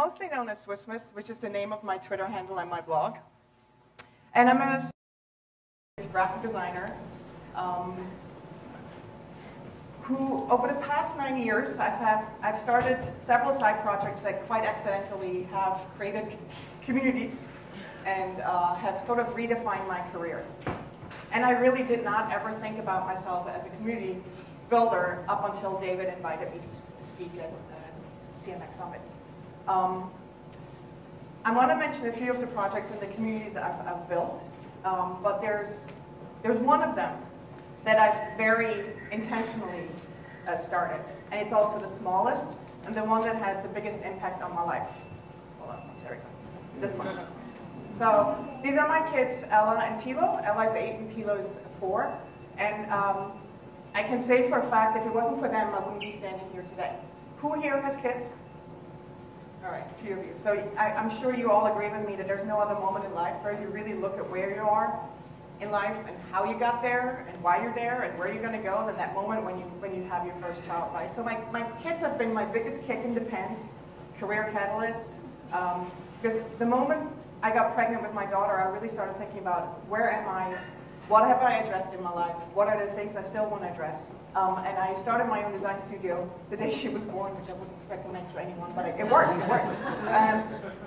mostly known as Swissmas, which is the name of my Twitter handle and my blog. And I'm a graphic designer who, over the past 9 years, I've started several side projects that quite accidentally have created communities and have sort of redefined my career. And I really did not ever think about myself as a community builder up until David invited me to speak at CMX Summit. I want to mention a few of the projects and the communities I've built, but there's one of them that I've very intentionally started, and it's also the smallest and the one that had the biggest impact on my life. Hold on, there we go. This one. So these are my kids, Ella and Tilo. Ella is 8 and Tilo is 4, and I can say for a fact, if it wasn't for them, I wouldn't be standing here today. Who here has kids? All right, a few of you. So I'm sure you all agree with me that there's no other moment in life where you really look at where you are in life and how you got there and why you're there and where you're going to go than that moment when you have your first child, right? So my kids have been my biggest kick in the pants, career catalyst, because the moment I got pregnant with my daughter, I really started thinking about where am I, what have I addressed in my life, what are the things I still want to address, and I started my own design studio the day she was born, which I wouldn't recommend to anyone, but it worked,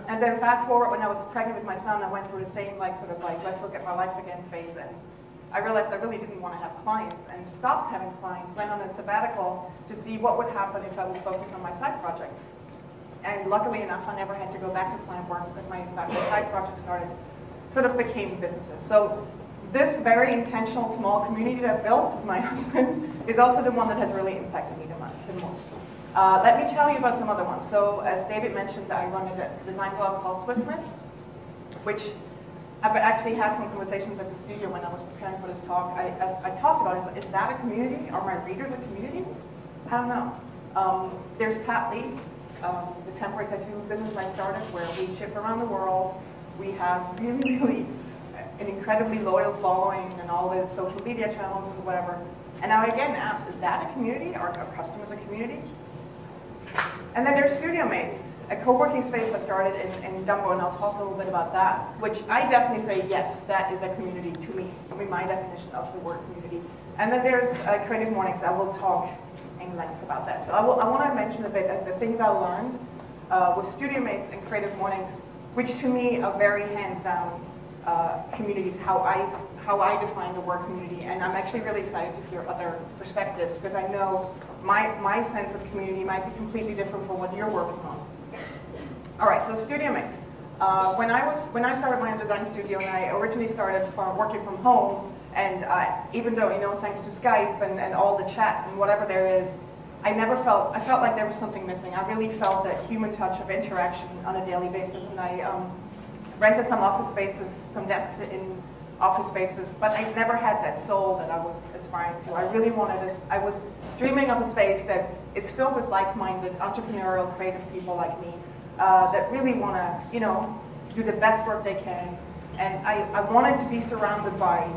and then fast forward, when I was pregnant with my son, I went through the same let's look at my life again phase, and I realized I really didn't want to have clients, and stopped having clients, went on a sabbatical to see what would happen if I would focus on my side project. And luckily enough, I never had to go back to client work because my side project sort of became businesses. So this very intentional small community that I've built with my husband is also the one that has really impacted me the most. Let me tell you about some other ones. So as David mentioned, I run a design blog called Swissmas, which I've actually had some conversations at the studio when I was preparing for this talk. I talked about, is that a community? Are my readers a community? I don't know. There's Tattly, the temporary tattoo business I started, where we ship around the world. We have really an incredibly loyal following and all the social media channels and whatever. And now again asked, is that a community? Are our customers a community? And then there's Studiomates, a co-working space I started in Dumbo, and I'll talk a little bit about that, which I definitely say, yes, that is a community to me. I mean, my definition of the word community. And then there's Creative Mornings. I will talk in length about that. So I want to mention a bit of the things I learned with Studiomates and Creative Mornings, which to me are very hands down communities, how I define the word community. And I'm actually really excited to hear other perspectives, because I know my sense of community might be completely different from what you're working on. All right, so Studiomates. When I started my own design studio, and I originally started working from home, and even though, thanks to Skype and all the chat and whatever there is, I felt like there was something missing. I really felt that human touch of interaction on a daily basis, and I rented some office spaces, some desks in office spaces, but I never had that soul that I was aspiring to. I was dreaming of a space that is filled with like-minded, entrepreneurial, creative people like me, that really want to, do the best work they can. And I wanted to be surrounded by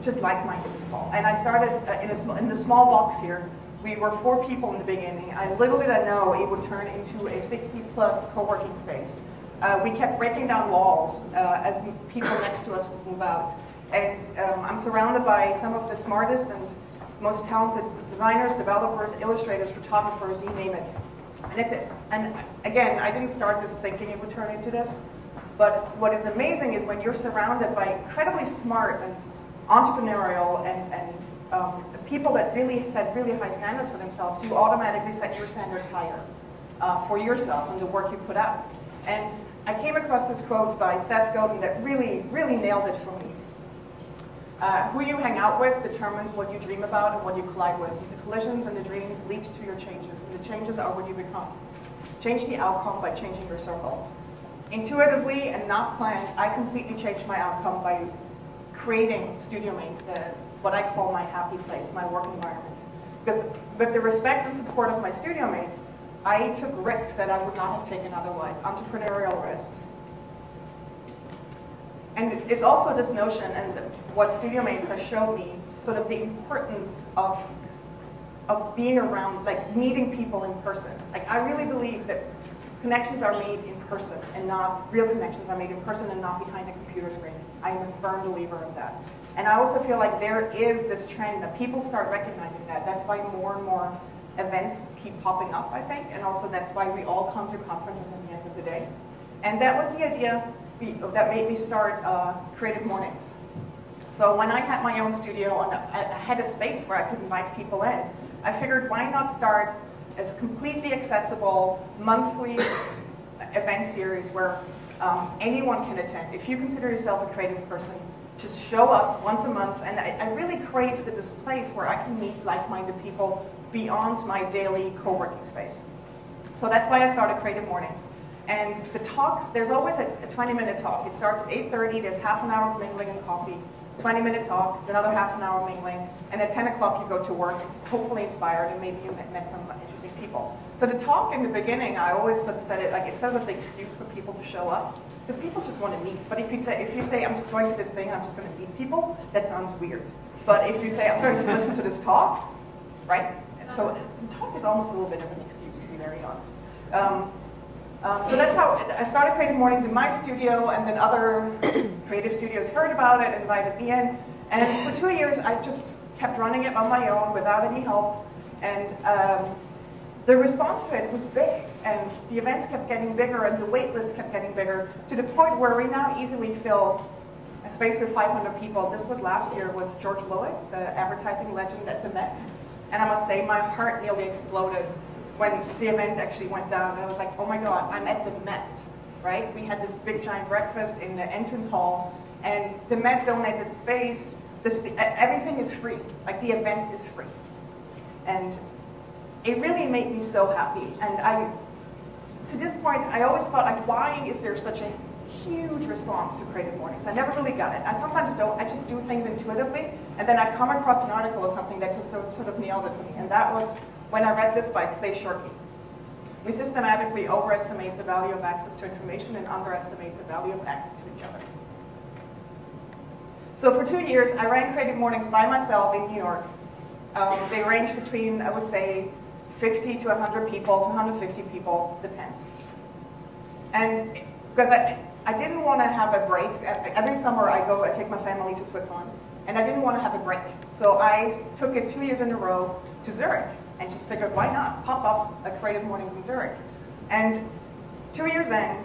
just like-minded people. And I started in the small box here. We were 4 people in the beginning. I little did I know it would turn into a 60-plus co-working space. We kept breaking down walls as people next to us would move out. And I'm surrounded by some of the smartest and most talented designers, developers, illustrators, photographers, you name it. And that's it. And again, I didn't start this thinking it would turn into this. But what is amazing is when you're surrounded by incredibly smart and entrepreneurial and people that really set really high standards for themselves, you automatically set your standards higher for yourself and the work you put out. And I came across this quote by Seth Godin that really nailed it for me. Who you hang out with determines what you dream about and what you collide with. The collisions and the dreams lead to your changes, and the changes are what you become. Change the outcome by changing your circle. Intuitively and not planned, I completely changed my outcome by creating Studiomates, what I call my happy place, my work environment. Because with the respect and support of my Studiomates, I took risks that I would not have taken otherwise, entrepreneurial risks. And it's also this notion, and what Studiomates has shown me, sort of the importance of being around, like meeting people in person. Like I really believe that connections are made in person. person and not, real connections are made in person and not behind a computer screen. I am a firm believer of that. And I also feel like there is this trend that people start recognizing that. That's why more and more events keep popping up, I think, and also that's why we all come to conferences at the end of the day. And that was the idea that made me start Creative Mornings. So when I had my own studio and I had a space where I could invite people in, I figured why not start a completely accessible monthly event series where anyone can attend. If you consider yourself a creative person, just show up once a month, and I really crave this place where I can meet like-minded people beyond my daily co-working space. So that's why I started Creative Mornings. And the talks, there's always a 20-minute talk. It starts at 8:30, there's half an hour of mingling and coffee, 20-minute talk, another half an hour mingling, and at 10 o'clock you go to work, it's hopefully inspired, and maybe you met some interesting people. So the talk in the beginning, I always sort of said it like, it's sort of the excuse for people to show up, because people just want to meet. But if you say, I'm just going to this thing, I'm just going to meet people, that sounds weird. But if you say, I'm going to listen to this talk, right? And so the talk is almost a little bit of an excuse, to be very honest. So that's how I started Creative Mornings in my studio, and then other creative studios heard about it and invited me in. And for 2 years, I just kept running it on my own without any help. And the response to it was big, and the events kept getting bigger, and the wait list kept getting bigger, to the point where we now easily fill a space with 500 people. This was last year with George Lois, the advertising legend at the Met. And I must say, my heart nearly exploded when the event actually went down. And I was like, oh my God, I'm at the Met, right? We had this big giant breakfast in the entrance hall, and the Met donated space. Everything is free, like the event is free. And it really made me so happy. And to this point, I always thought, like, why is there such a huge response to Creative Mornings? I never really got it. I sometimes don't, I just do things intuitively, and then I come across an article or something that just sort of nails it for me. And that was when I read this by Clay Shorkey. We systematically overestimate the value of access to information and underestimate the value of access to each other. So for 2 years, I ran Creative Mornings by myself in New York. They range between, I would say, 50 to 100 people, to 150 people, depends. And because I didn't want to have a break. Every summer I take my family to Switzerland, and I didn't want to have a break. So I took it 2 years in a row to Zurich, and just figured, why not pop up a Creative Mornings in Zurich? And 2 years in,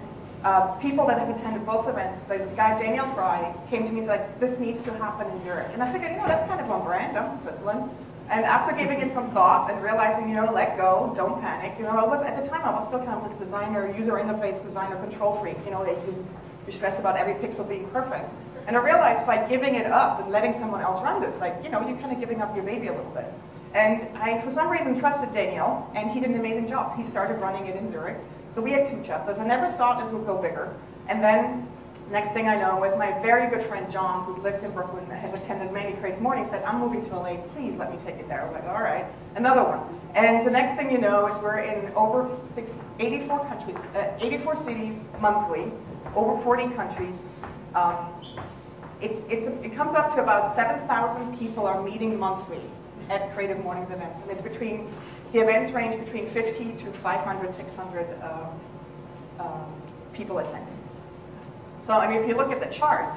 people that have attended both events, there's this guy, Daniel Fry, came to me and said, like, this needs to happen in Zurich. And I figured, that's kind of on brand, I'm in Switzerland. And after giving it some thought and realizing, let go, don't panic. At the time I was still kind of this designer, user interface designer, control freak. You stress about every pixel being perfect. And I realized by giving it up and letting someone else run this, you're kind of giving up your baby a little bit. And I, for some reason, trusted Daniel, and he did an amazing job. He started running it in Zurich. So we had 2 chapters. I never thought this would go bigger. And then, next thing I know is my very good friend John, who's lived in Brooklyn, has attended many Creative Mornings, said, I'm moving to LA, please let me take it there. I'm like, all right, another one. And the next thing you know is we're in over 84 countries, 84 cities monthly, over 40 countries. It comes up to about 7,000 people are meeting monthly at Creative Mornings events. And the events range between 50 to 500, 600 people attending. So, if you look at the chart,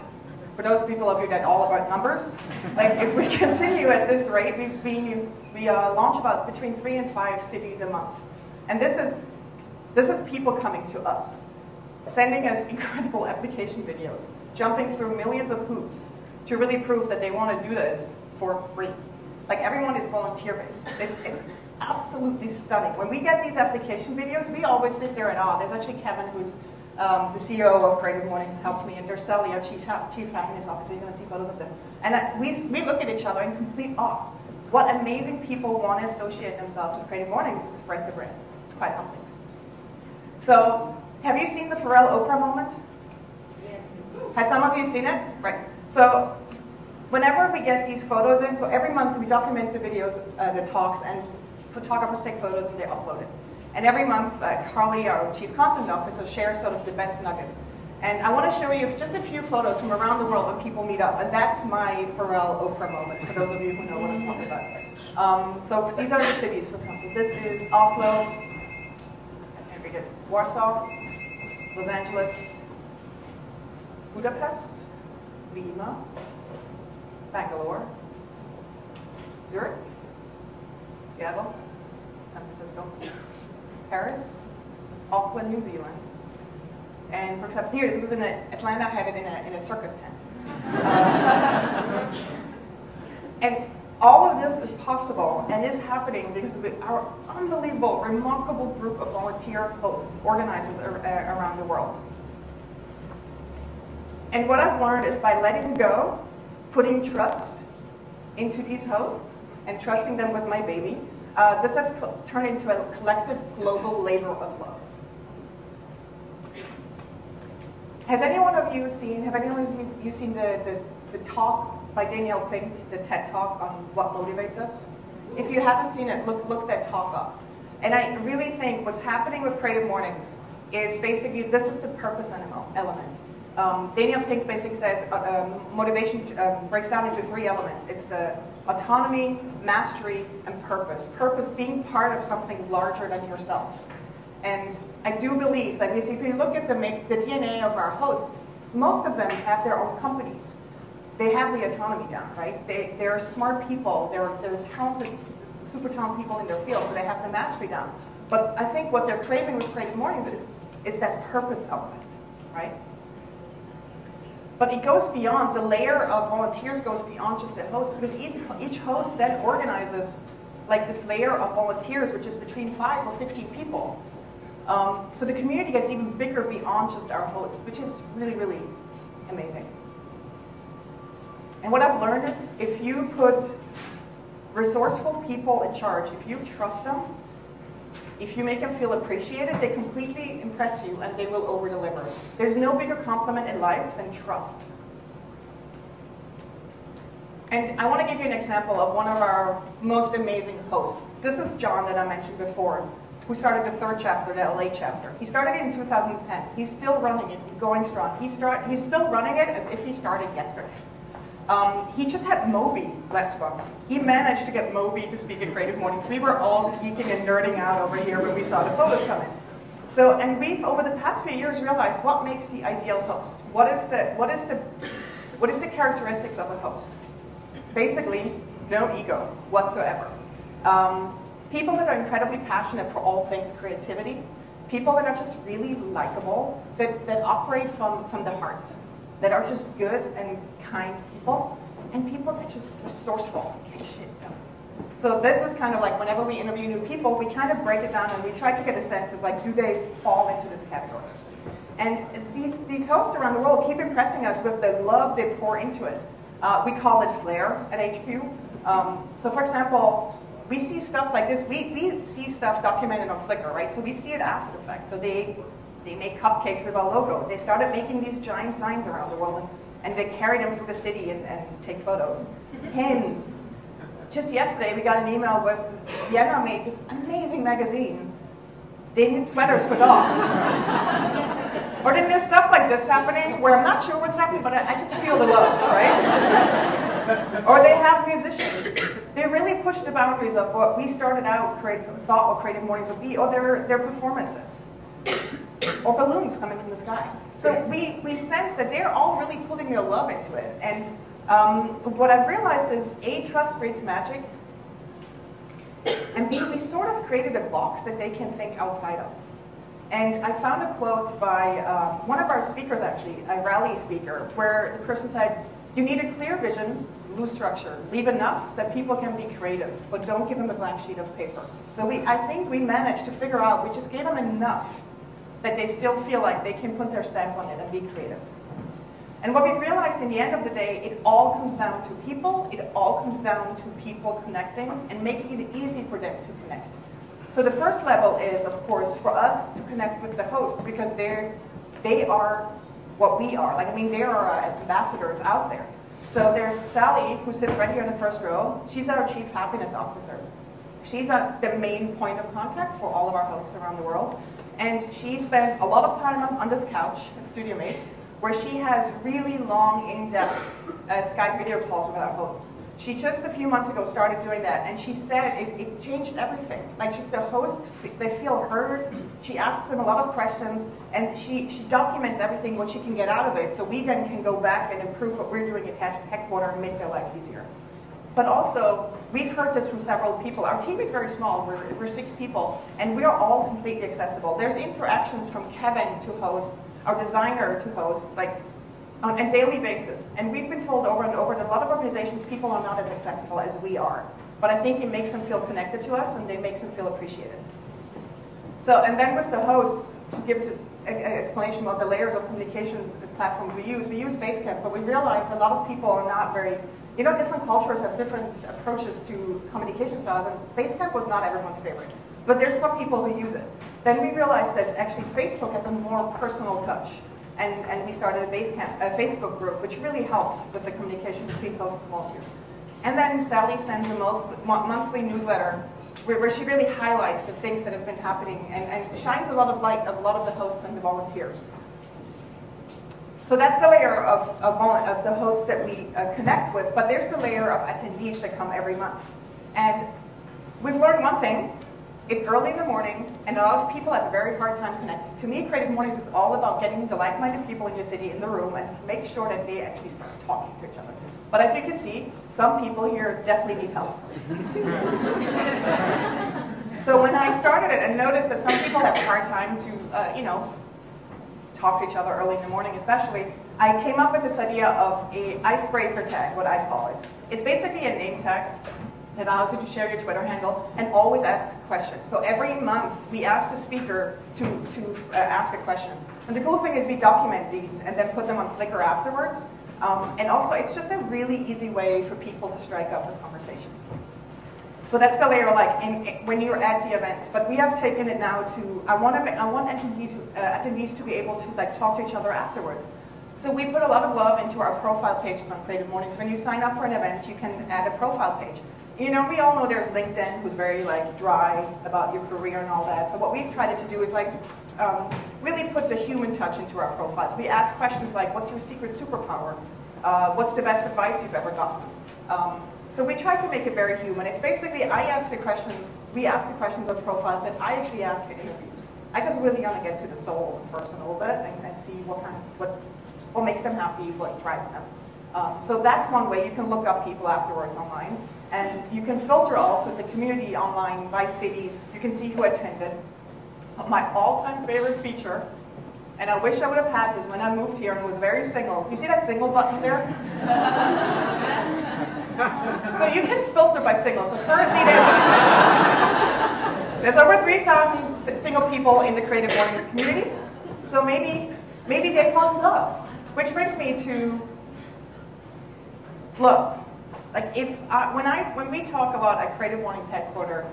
for those people of you that all about numbers, if we continue at this rate, we launch about between 3 and 5 cities a month. And this is people coming to us, sending us incredible application videos, jumping through millions of hoops to really prove that they want to do this for free. Everyone is volunteer-based. It's absolutely stunning. When we get these application videos, we always sit there and there's actually Kevin, who's the CEO of Creative Mornings, helped me, and there's Sally, our chief happiness officer. You're going to see photos of them. And we look at each other in complete awe. What amazing people want to associate themselves with Creative Mornings and spread the brand. It's quite humbling. So, have you seen the Pharrell Oprah moment? Yeah. Have some of you seen it? Right. So, whenever we get these photos in, so every month we document the videos, the talks, and photographers take photos and they upload it. And every month, Carly, our chief content officer, shares sort of the best nuggets. And I want to show you just a few photos from around the world when people meet up. And that's my Pharrell Oprah moment, for those of you who know what I'm talking about. So these are the cities, for example. This is Oslo, and here we get Warsaw, Los Angeles, Budapest, Lima, Bangalore, Zurich, Seattle, San Francisco, Paris, Auckland, New Zealand. And for example, here, this was in Atlanta, I had it in a circus tent. And all of this is possible and is happening because of our unbelievable, remarkable group of volunteer hosts, organizers around the world. And what I've learned is by letting go, putting trust into these hosts, and trusting them with my baby, this has turned into a collective global labor of love. Have any one of you seen the talk by Danielle Pink, the TED Talk on what motivates us? If you haven't seen it, look that talk up. And I really think what's happening with Creative Mornings is basically, this is the purpose element. Danielle Pink basically says motivation breaks down into 3 elements. It's the autonomy, mastery, and purpose. Purpose being part of something larger than yourself. And I do believe that if you look at the DNA of our hosts, most of them have their own companies. They have the autonomy down, right? They're smart people, they're talented, super talented people in their field, so they have the mastery down. But I think what they're craving with Creative Mornings is that purpose element, right? But it goes beyond, the layer of volunteers goes beyond just a host, because each host then organizes like this layer of volunteers, which is between 5 or 15 people. So the community gets even bigger beyond just our hosts, which is really, really amazing. And what I've learned is if you put resourceful people in charge, if you trust them, if you make them feel appreciated, they completely impress you and they will over-deliver. There's no bigger compliment in life than trust. And I want to give you an example of one of our most amazing hosts. This is John that I mentioned before, who started the 3rd chapter, the LA chapter. He started it in 2010. He's still running it, going strong. He's still running it as if he started yesterday. He just had Moby last month. He managed to get Moby to speak at Creative Mornings. We were all geeking and nerding out over here when we saw the photos come in. So, and we've over the past few years realized what makes the ideal host. What is the characteristics of a host? Basically, no ego whatsoever. People that are incredibly passionate for all things creativity. People that are just really likable, that operate from the heart, that are just good and kind people, and people that are just resourceful and get shit done. So this is kind of like whenever we interview new people, we kind of break it down and we try to get a sense of like, do they fall into this category? And these hosts around the world keep impressing us with the love they pour into it. We call it flair at HQ. So for example, we see stuff like this. We see stuff documented on Flickr, right? So we see it after the fact. So they make cupcakes with our logo. They started making these giant signs around the world, and they carry them through the city and take photos. Pins. Just yesterday, we got an email with Vienna made this amazing magazine. They made sweaters for dogs. Or then there's stuff like this happening where I'm not sure what's happening, but I just feel the love, right? Or they have musicians. They really push the boundaries of what we started out, thought what Creative Mornings would be, or their performances. Or balloons coming from the sky. So we sense that they're all really putting their love into it. And what I've realized is A, trust breeds magic, and B, we sort of created a box that they can think outside of. And I found a quote by one of our speakers, actually, a rally speaker, where the person said, you need a clear vision, loose structure. Leave enough that people can be creative, but don't give them a blank sheet of paper. So I think we managed to figure out, we just gave them enough that they still feel like they can put their stamp on it and be creative. And what we've realized in the end of the day, it all comes down to people, it all comes down to people connecting and making it easy for them to connect. So the first level is, of course, for us to connect with the hosts because they are what we are. Like, I mean, they are our ambassadors out there. So there's Sally, who sits right here in the first row. She's our Chief Happiness Officer. She's the main point of contact for all of our hosts around the world. And she spends a lot of time on this couch at Studiomates where she has really long, in-depth Skype video calls with our hosts. She just a few months ago started doing that, and she said it changed everything. Like, she's the host, they feel heard, she asks them a lot of questions, and she documents everything, what she can get out of it, so we then can go back and improve what we're doing at headquarters and make their life easier. But also, we've heard this from several people. Our team is very small, we're 6 people, and we are all completely accessible. There's interactions from Kevin to hosts, our designer to hosts, like on a daily basis. And we've been told over and over that a lot of organizations, people are not as accessible as we are. But I think it makes them feel connected to us, and it makes them feel appreciated. So, and then with the hosts, to give an explanation of the layers of communications platforms we use Basecamp, but we realize a lot of people are not very, you know, different cultures have different approaches to communication styles, and Basecamp was not everyone's favorite. But there's some people who use it. Then we realized that actually Facebook has a more personal touch. And we started a Facebook group, which really helped with the communication between hosts and volunteers. And then Sally sends a monthly newsletter where she really highlights the things that have been happening and shines a lot of light of a lot of the hosts and the volunteers. So that's the layer of the hosts that we connect with, but there's the layer of attendees that come every month. And we've learned one thing. It's early in the morning, and a lot of people have a very hard time connecting. To me, Creative Mornings is all about getting the like-minded people in your city in the room and make sure that they actually start talking to each other. But as you can see, some people here definitely need help. So when I started it and noticed that some people have a hard time to, you know, talk to each other early in the morning especially, I came up with this idea of an icebreaker tag, what I call it. It's basically a name tag that allows you to share your Twitter handle and always asks a question. So every month we ask the speaker to ask a question. And the cool thing is we document these and then put them on Flickr afterwards. And also it's just a really easy way for people to strike up a conversation. So that's the layer like when you're at the event. But we have taken it now to, I want attendees to be able to like talk to each other afterwards. So we put a lot of love into our profile pages on Creative Mornings. When you sign up for an event, you can add a profile page. You know, we all know there's LinkedIn, who's very like dry about your career and all that. So what we've tried to do is like really put the human touch into our profiles. We ask questions like, what's your secret superpower? What's the best advice you've ever gotten? So we try to make it very human. It's basically, we ask the questions on profiles that I actually ask in interviews. I just really want to get to the soul of the person a little bit and see what makes them happy, what drives them. So that's one way. You can look up people afterwards online. And you can filter also the community online by cities. You can see who attended. But my all-time favorite feature, and I wish I would have had this when I moved here and was very single. You see that single button there? So you can filter by single. So currently there's over 3,000 single people in the Creative Mornings community. So maybe they found love. Which brings me to love. Like when we talk about at Creative Mornings headquarters,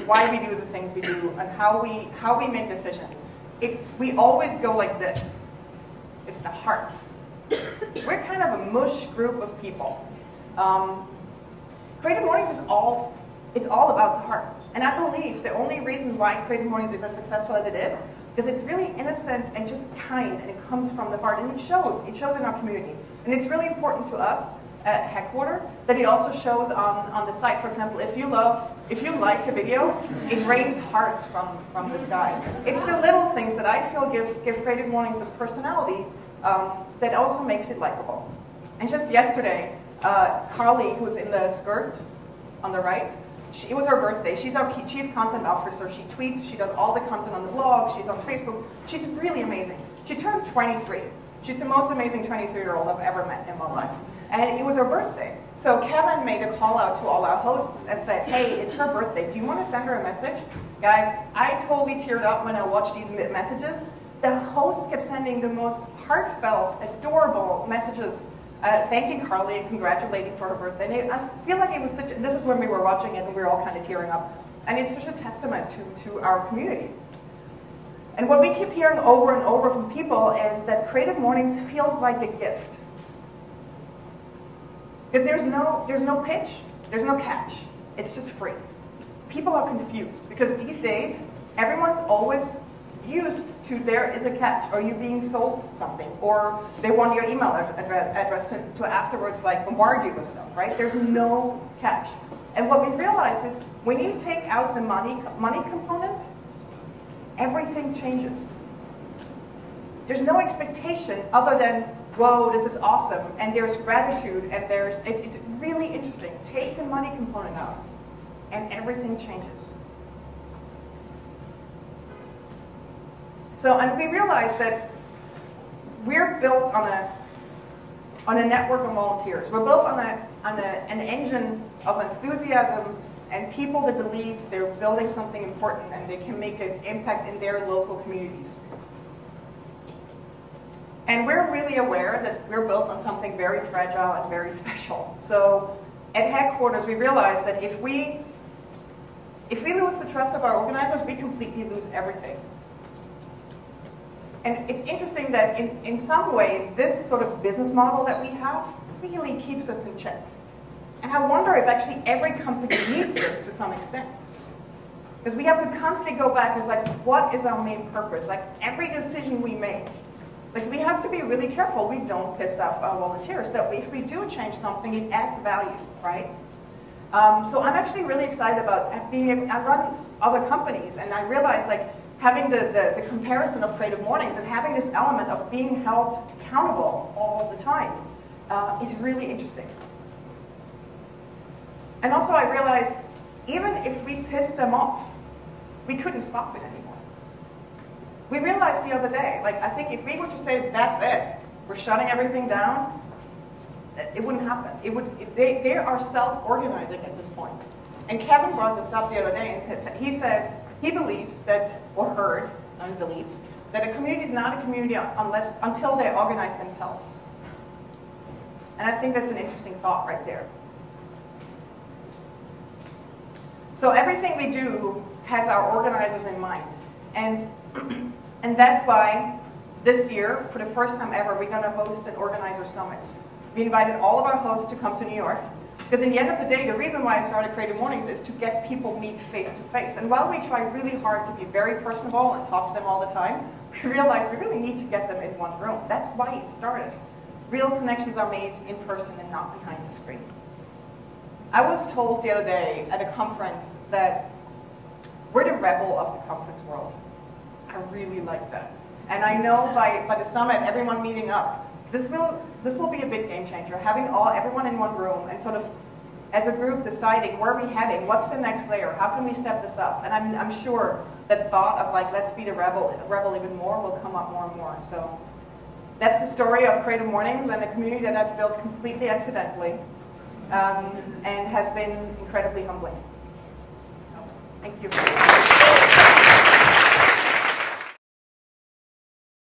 why we do the things we do and how we make decisions, we always go like this. It's the heart. We're kind of a mush group of people. Creative Mornings is all about the heart. And I believe the only reason why Creative Mornings is as successful as it is, because it's really innocent and just kind, and it comes from the heart, and it shows in our community. And it's really important to us at headquarters that it also shows on the site. For example, if you like a video, it rains hearts from the sky. It's the little things that I feel give Creative Mornings this personality that also makes it likable. And just yesterday, Carly, who's in the skirt on the right, it was her birthday. She's our chief content officer. She tweets, she does all the content on the blog, she's on Facebook. She's really amazing. She turned 23. She's the most amazing 23-year-old I've ever met in my life. And it was her birthday. So Kevin made a call out to all our hosts and said, hey, it's her birthday. Do you want to send her a message? Guys, I totally teared up when I watched these messages. The hosts kept sending the most heartfelt, adorable messages thanking Carly and congratulating for her birthday. And I feel like it was this is when we were watching it and we were all kind of tearing up. And it's such a testament to our community. And what we keep hearing over and over from people is that Creative Mornings feels like a gift. Because there's no pitch, there's no catch. It's just free. People are confused because these days, everyone's always used to there is a catch, or you being sold something, or they want your email address to afterwards like bombard you with stuff, right? There's no catch. And what we've realized is when you take out the money component, everything changes. There's no expectation other than, whoa, this is awesome, and there's gratitude, and it's really interesting. Take the money component out, and everything changes. So, and we realized that we're built on a network of volunteers. We're built on an engine of enthusiasm and people that believe they're building something important and they can make an impact in their local communities. And we're really aware that we're built on something very fragile and very special. So at headquarters, we realized that if we lose the trust of our organizers, we completely lose everything. And it's interesting that in some way, this sort of business model that we have really keeps us in check. And I wonder if actually every company needs this to some extent. Because we have to constantly go back and it's like, what is our main purpose? Like every decision we make, like we have to be really careful we don't piss off our volunteers. That if we do change something, it adds value, right? So I'm actually really excited about being able, I run other companies and I realize like having the comparison of Creative Mornings and having this element of being held accountable all the time is really interesting. And also I realized even if we pissed them off, we couldn't stop it anymore. We realized the other day, like I think if we were to say that's it, we're shutting everything down, it wouldn't happen. They are self-organizing at this point. And Kevin brought this up the other day and he says he believes that, or heard, and believes, that a community is not a community until they organize themselves. And I think that's an interesting thought right there. So everything we do has our organizers in mind. And that's why this year, for the first time ever, we're going to host an organizer summit. We invited all of our hosts to come to New York. Because in the end of the day, the reason why I started Creative Mornings is to get people meet face to face. And while we try really hard to be very personable and talk to them all the time, we realize we really need to get them in one room. That's why it started. Real connections are made in person and not behind the screen. I was told the other day at a conference that we're the rebel of the conference world. I really like that. And I know by the summit, everyone meeting up, this will be a big game changer. Having everyone in one room and sort of, as a group, deciding where are we heading, what's the next layer, how can we step this up? And I'm sure that thought of like, let's be the rebel even more will come up more and more. So that's the story of Creative Mornings and a community that I've built completely accidentally and has been incredibly humbling. So thank you.